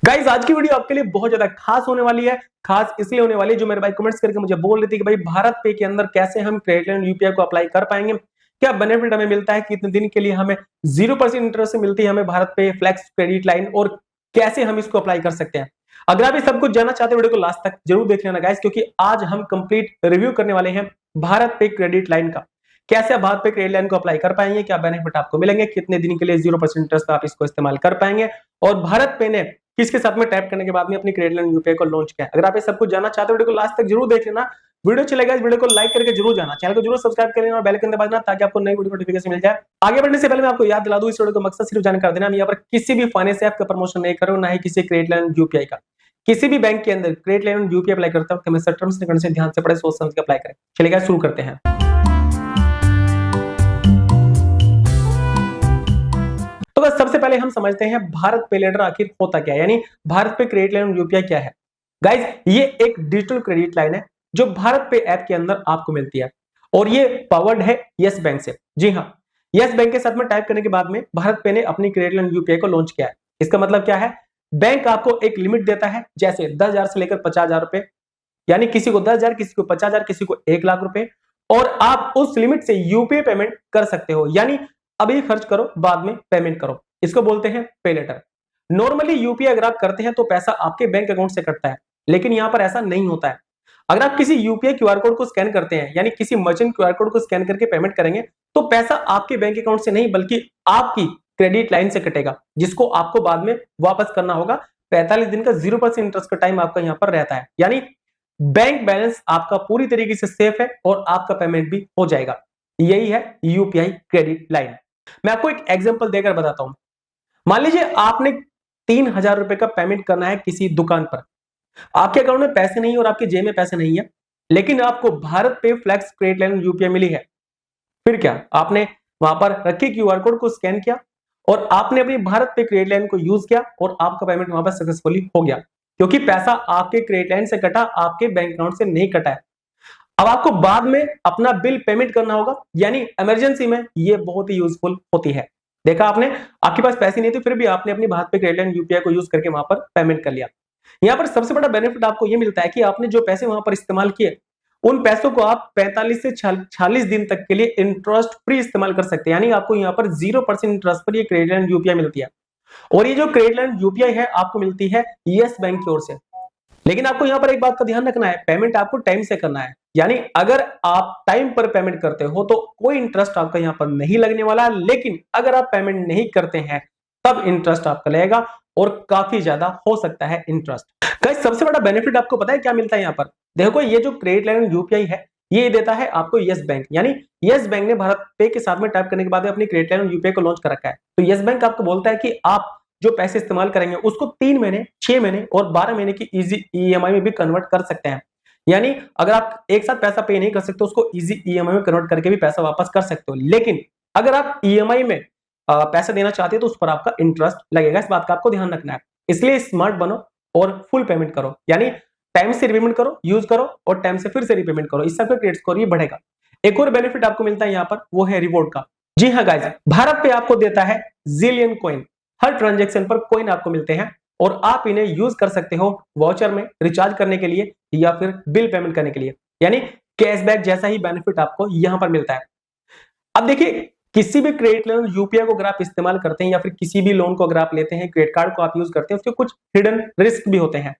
Guys आज की video आपके लिए बहुत ज्यादा खास होने वाली है। खास इसलिए होने वाली है जो मेरे भाई कमेंट्स करके मुझे बोल रहे थे कि भाई भारत पे के अंदर कैसे हम क्रेडिट लाइन यूपीआई को अप्लाई कर पाएंगे, क्या बेनिफिट हमें मिलता है, कितने दिन के लिए हमें 0% इंटरेस्ट से मिलती है हमें भारत पे फ्लेक्स क्रेडिट लाइन, और कैसे हम इसको अप्लाई कर सकते हैं। अगर आप ये सब कुछ जानना चाहते हैं वीडियो को लास्ट तक जरूर देख लेना गाइस, क्योंकि आज हम कंप्लीट रिव्यू करने वाले हैं भारत पे क्रेडिट लाइन का। कैसे आप भारत पे क्रेडिट लाइन को अप्लाई कर पाएंगे, क्या बेनिफिट आपको मिलेंगे, कितने दिन के लिए 0% इंटरेस्ट पे आप इसको इस्तेमाल कर पाएंगे, और भारत पे ने किसके साथ में टैप करने के बाद में अपनी क्रेडिट लाइन यूपीआई को लॉन्च किया। अगर आप ये सब कुछ जानना चाहते हो वीडियो को लास्ट तक जरूर देख लेना। वीडियो चलेगा इस वीडियो को लाइक करके जरूर जाना, चैनल को जरूर सब्सक्राइब कर लेना और बेल आइकन दबा देना ताकि आपको नई वीडियो नोटिफिकेशन मिल जाए। आगे बढ़ने से पहले मैं आपको याद दिला दूं, इस वीडियो का मकसद सिर्फ जानकारी देना। हम यहाँ पर किसी भी फाइनेंस ऐप का प्रमोशन नहीं कर रहे हो, ना ही किसी क्रेडिट लाइन यूपीआई का। किसी भी बैंक के अंदर क्रेडिट लाइन यूपीआई अप्लाई करते वक्त हमेशा टर्म्स एंड कंडीशन ध्यान से पढ़े, सोच समझ के अप्लाई करें। चलिए शुरू करते हैं। तो बस सबसे पहले हम समझते हैं भारत पे लेटर आखिर होता क्या है, यानी भारत पे क्रेडिट लाइन यूपीआई क्या है। गाइस ये एक डिजिटल क्रेडिट लाइन है जो भारत पे ऐप के अंदर आपको मिलती है, और ये पावर्ड है यस बैंक से। जी हाँ, यस बैंक के साथ में टाइप करने के बाद में भारत पे ने अपनी क्रेडिट लाइन यूपीआई को लॉन्च किया है। इसका मतलब क्या है, बैंक आपको एक लिमिट देता है, जैसे 10,000 से लेकर 50,000 रुपए, यानी किसी को 10,000, किसी को 50,000, किसी को 1,00,000 रुपए, और आप उस लिमिट से यूपीआई पेमेंट कर सकते हो, यानी अभी खर्च करो बाद में पेमेंट करो। इसको बोलते हैं पे लेटर। नॉर्मली यूपीआई अगर आप करते हैं तो पैसा आपके बैंक अकाउंट से कटता है, लेकिन यहां पर ऐसा नहीं होता है। अगर आप किसी यूपीआई क्यूआर कोड को स्कैन करते हैं, यानी किसी मर्चेंट क्यूआर कोड को स्कैन करके पेमेंट करेंगे, तो पैसा आपके बैंक अकाउंट से नहीं बल्कि आपकी क्रेडिट लाइन से कटेगा, जिसको आपको बाद में वापस करना होगा। 45 दिन का 0% इंटरेस्ट का टाइम आपका यहां पर रहता है, यानी बैंक बैलेंस आपका पूरी तरीके से सेफ है और आपका पेमेंट भी हो जाएगा। यही है यूपीआई क्रेडिट लाइन। मैं आपको एक एग्जांपल देकर बताता हूं। मान लीजिए आपने 3,000 रुपए का पेमेंट करना है किसी दुकान पर, आपके अकाउंट में पैसे नहीं है और आपके जेब में पैसे नहीं है, लेकिन आपको भारत पे फ्लेक्स क्रेडिट लाइन यूपीआई मिली है। फिर क्या, आपने वहां पर रखे क्यूआर कोड को स्कैन किया और आपने अपनी भारत पे क्रेडिट लाइन को यूज किया और आपका पेमेंट वहां पर सक्सेसफुली हो गया, क्योंकि पैसा आपके क्रेडिट लाइन से कटा, आपके बैंक अकाउंट से नहीं कटा है। अब आपको बाद में अपना बिल पेमेंट करना होगा, यानी इमरजेंसी में ये बहुत ही यूजफुल होती है। देखा आपने, आपके पास पैसे नहीं थे फिर भी आपने अपनी भारत पे क्रेडिट लाइन यूपीआई को यूज करके वहां पर पेमेंट कर लिया। यहाँ पर सबसे बड़ा बेनिफिट आपको ये मिलता है कि आपने जो पैसे वहां पर इस्तेमाल किए, उन पैसों को आप 45 से 46 दिन तक के लिए इंटरेस्ट फ्री इस्तेमाल कर सकते हैं, यानी आपको यहाँ पर 0% इंटरेस्ट पर ये क्रेडिट लाइन यूपीआई मिलती है। और ये जो क्रेडिट लाइन यूपीआई है आपको मिलती है यस बैंक की ओर से। लेकिन आपको यहाँ पर एक बात का ध्यान रखना है, पेमेंट आपको टाइम से करना है, यानी अगर आप टाइम पर पेमेंट करते हो तो कोई इंटरेस्ट आपका यहाँ पर नहीं लगने वाला, लेकिन अगर आप पेमेंट नहीं करते हैं तब इंटरेस्ट आपका लगेगा, और काफी ज्यादा हो सकता है इंटरेस्ट। गाइस सबसे बड़ा बेनिफिट आपको पता है क्या मिलता है यहाँ पर? देखो ये जो क्रेडिट लाइन यूपीआई है ये देता है आपको यस बैंक, यानी यस बैंक ने भारत पे के साथ में टाइप करने के बाद अपनी क्रेडिट लाइन यूपीआई को लॉन्च कर रखा है। तो यस बैंक आपको बोलता है कि आप जो पैसे इस्तेमाल करेंगे उसको 3 महीने, 6 महीने और 12 महीने की इजी ईएमआई में भी कन्वर्ट कर सकते हैं। यानी अगर आप एक साथ पैसा पे नहीं कर सकते उसको इजी ईएमआई में कन्वर्ट करके भी पैसा वापस कर सकते हो, लेकिन अगर आप ईएमआई में पैसा देना चाहते हो तो उस पर आपका इंटरेस्ट लगेगा। इस बात का आपको ध्यान रखना है। इसलिए स्मार्ट बनो और फुल पेमेंट करो, यानी टाइम से रिपेमेंट करो, यूज करो और टाइम से फिर से रिपेमेंट करो, इससे आपका क्रेडिट स्कोर ये बढ़ेगा। एक और बेनिफिट आपको मिलता है यहाँ पर, वो है रिवॉर्ड का। जी हाँ गाइस, भारत पे आपको देता है जिलियन कॉइन। हर ट्रांजैक्शन पर कॉइन आपको मिलते हैं और आप इन्हें यूज कर सकते हो वाउचर में रिचार्ज करने के लिए या फिर बिल पेमेंट करने के लिए, यानी कैशबैक जैसा ही बेनिफिट आपको यहां पर मिलता है। अब देखिए, किसी भी क्रेडिट लाइन यूपीआई को अगर आप इस्तेमाल करते हैं या फिर किसी भी लोन को अगर आप लेते हैं, क्रेडिट कार्ड को आप यूज करते हैं, उसके कुछ हिडन रिस्क भी होते हैं।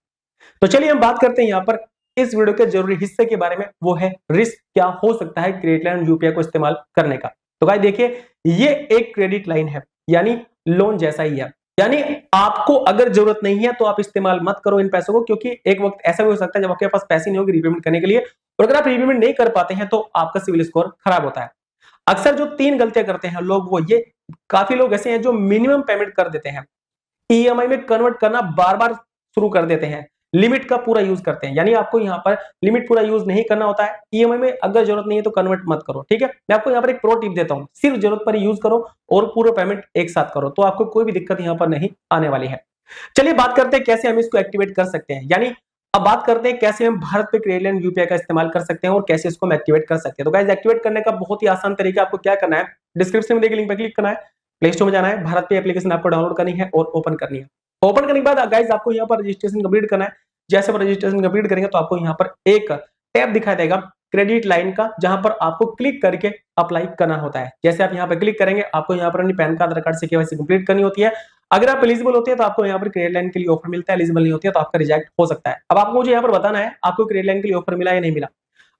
तो चलिए हम बात करते हैं यहाँ पर इस वीडियो के जरूरी हिस्से के बारे में, वो है रिस्क क्या हो सकता है क्रेडिट लाइन यूपीआई को इस्तेमाल करने का। तो गाइस देखिए, ये एक क्रेडिट लाइन है, यानी लोन जैसा ही है, यानी आपको अगर जरूरत नहीं है तो आप इस्तेमाल मत करो इन पैसों को, क्योंकि एक वक्त ऐसा भी हो सकता है जब आपके पास पैसे नहीं होंगे रीपेमेंट करने के लिए, और अगर आप रीपेमेंट नहीं कर पाते हैं तो आपका सिविल स्कोर खराब होता है। अक्सर जो 3 गलतियां करते हैं लोग, वो ये, काफी लोग ऐसे हैं जो मिनिमम पेमेंट कर देते हैं, ईएमआई में कन्वर्ट करना बार बार शुरू कर देते हैं, लिमिट का पूरा यूज करते हैं, यानी आपको यहाँ पर लिमिट पूरा यूज नहीं करना होता है। ईएमआई में अगर जरूरत नहीं है तो कन्वर्ट मत करो, ठीक है। मैं आपको यहाँ पर एक प्रो टिप देता हूँ, सिर्फ जरूरत पर यूज करो और पूरा पेमेंट एक साथ करो, तो आपको कोई भी दिक्कत यहाँ पर नहीं आने वाली है। चलिए बात करते हैं कैसे हम इसको एक्टिवेट कर सकते हैं, यानी अब बात करते हैं कैसे हम भारत पे क्रेडिट लाइन यूपीआई का इस्तेमाल कर सकते हैं और कैसे इसको हम एक्टिवेट कर सकते हैं। तो गाइस एक्टिवेट करने का बहुत ही आसान तरीका, आपको क्या करना है, डिस्क्रिप्शन में दिए गए लिंक पर क्लिक करना है, प्ले स्टोर में जाना है, भारत पे एप्लीकेशन आपको डाउनलोड करनी है और ओपन करनी है। ओपन करने के बाद गाइस आपको यहाँ पर रजिस्ट्रेशन कंप्लीट करना है। जैसे आप रजिस्ट्रेशन कंप्लीट करेंगे तो आपको यहाँ पर एक टैब दिखाई देगा क्रेडिट लाइन का, जहां पर आपको क्लिक करके अप्लाई करना होता है। जैसे आप यहाँ पर क्लिक करेंगे आपको यहाँ पर अपनी पैन कार्ड, आधार कार्ड से केवाईसी कंप्लीट करनी होती है। अगर आप एलिजिबल होते हैं तो आपको यहाँ पर क्रेडिट लाइन के लिए ऑफर मिलता है, एलिजिबल नहीं होती है तो आपका रिजेक्ट हो सकता है। अब आपको मुझे यहाँ पर बताना है आपको क्रेडिट लाइन के लिए ऑफर मिला या नहीं मिला।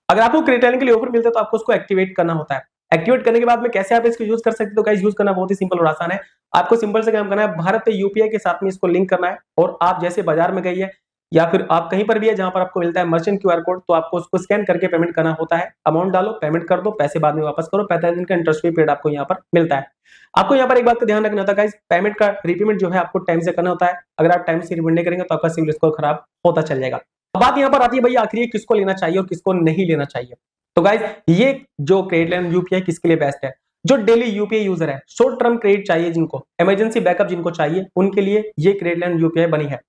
अगर आपको क्रेडिट लाइन के लिए ऑफर मिलता है तो आपको उसको एक्टिवेट करना होता है। एक्टिवेट करने के बाद में कैसे आप इसको यूज कर सकते हैं, तो गाइस यूज करना बहुत ही सिंपल और आसान है। आपको सिंपल से काम करना है, भारत पे यूपीआई के साथ में इसको लिंक करना है और आप जैसे बाजार में गई है या फिर आप कहीं पर भी है जहां पर आपको मिलता है मर्चेंट क्यूआर कोड, तो आपको उसको स्कैन करके पेमेंट करना होता है। अमाउंट डालो, पेमेंट कर दो, पैसे बाद में वापस करो। 45 दिन का इंटरेस्ट फ्री पीरियड आपको यहाँ पर मिलता है। आपको यहाँ पर एक बात का ध्यान रखना होता है गाइस, पेमेंट का रीपेमेंट जो है आपको टाइम से करना होता है। अगर आप टाइम से रीपेमेंट नहीं करेंगे तो आपका सिविल स्कोर खराब होता चल जाएगा। अब बात यहाँ पर आती है भैया आखिर किसको लेना चाहिए और किसको नहीं लेना चाहिए। तो गाइस ये जो क्रेडिट लाइन यूपीआई किसके लिए बेस्ट है, जो डेली यूपीआई यूजर है, शॉर्ट टर्म क्रेडिट चाहिए जिनको, इमरजेंसी बैकअप जिनको चाहिए, उनके लिए ये क्रेडिट लाइन यूपीआई बनी है।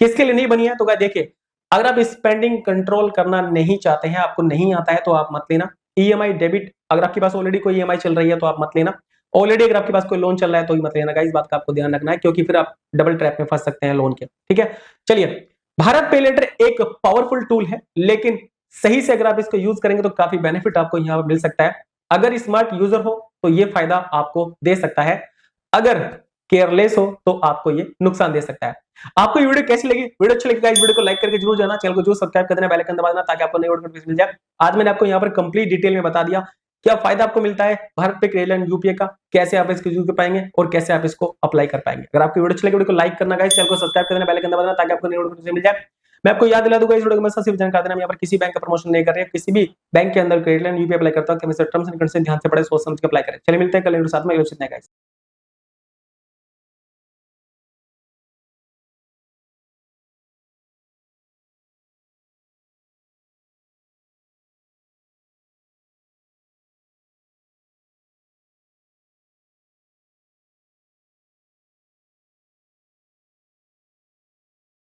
किसके लिए नहीं बनी है, तो गाइस देखिए अगर आप स्पेंडिंग कंट्रोल करना नहीं चाहते हैं, आपको नहीं आता है तो आप मत लेना। ईएमआई डेबिट, अगर आपके पास ऑलरेडी कोई ईएमआई चल रही है तो आप मत लेना। ऑलरेडी अगर आपके पास कोई लोन चल रहा है तो ही मत लेना गाइस, बात का आपको ध्यान रखना है क्योंकि फिर आप डबल ट्रैप में फंस सकते हैं लोन के। ठीक है, चलिए भारत पे लेटर एक पावरफुल टूल है, लेकिन सही से अगर आप इसको यूज करेंगे तो काफी बेनिफिट आपको यहाँ पर मिल सकता है। अगर स्मार्ट यूजर हो तो ये फायदा आपको दे सकता है, अगर केयरलेस हो तो आपको ये नुकसान दे सकता है। आपको ये वीडियो कैसी लगी, वीडियो अच्छी लगी गाइस वीडियो को लाइक करके जरूर जाना, चैनल को जरूर सब्सक्राइब कर देना, बेल आइकन दबा देना ताकि आपको नई नोटिफिकेशन मिल जाए। आज मैंने आपको यहाँ पर कंप्लीट डिटेल में बता दिया क्या फायदा आपको मिलता है भारत पे क्रेडिट लाइन यूपीआई का, कैसे आप इसको यूज कर पाएंगे और कैसे आप इसको अप्लाई कर पाएंगे। अगर आपको वीडियो अच्छी लगी वीडियो को लाइक करना गाइस, चैनल को सब्सक्राइब कर देना, बेल आइकन दबा देना ताकि आपको नई नोटिफिकेशन मिल जाए। मैं आपको याद दिला दूंगा इस वीडियो में सिर्फ जानकारी देना, यहाँ पर किसी बैंक का प्रमोशन नहीं कर रहे हैं, किसी भी बैंक के अंदर क्रेडिट लाइन यूपीआई अप्लाई करता हूं, टर्म्स एंड कंडीशन ध्यान से पढ़े, सोच समझ के अप्लाई करें। चलिए मिलते हैं कल साथ में।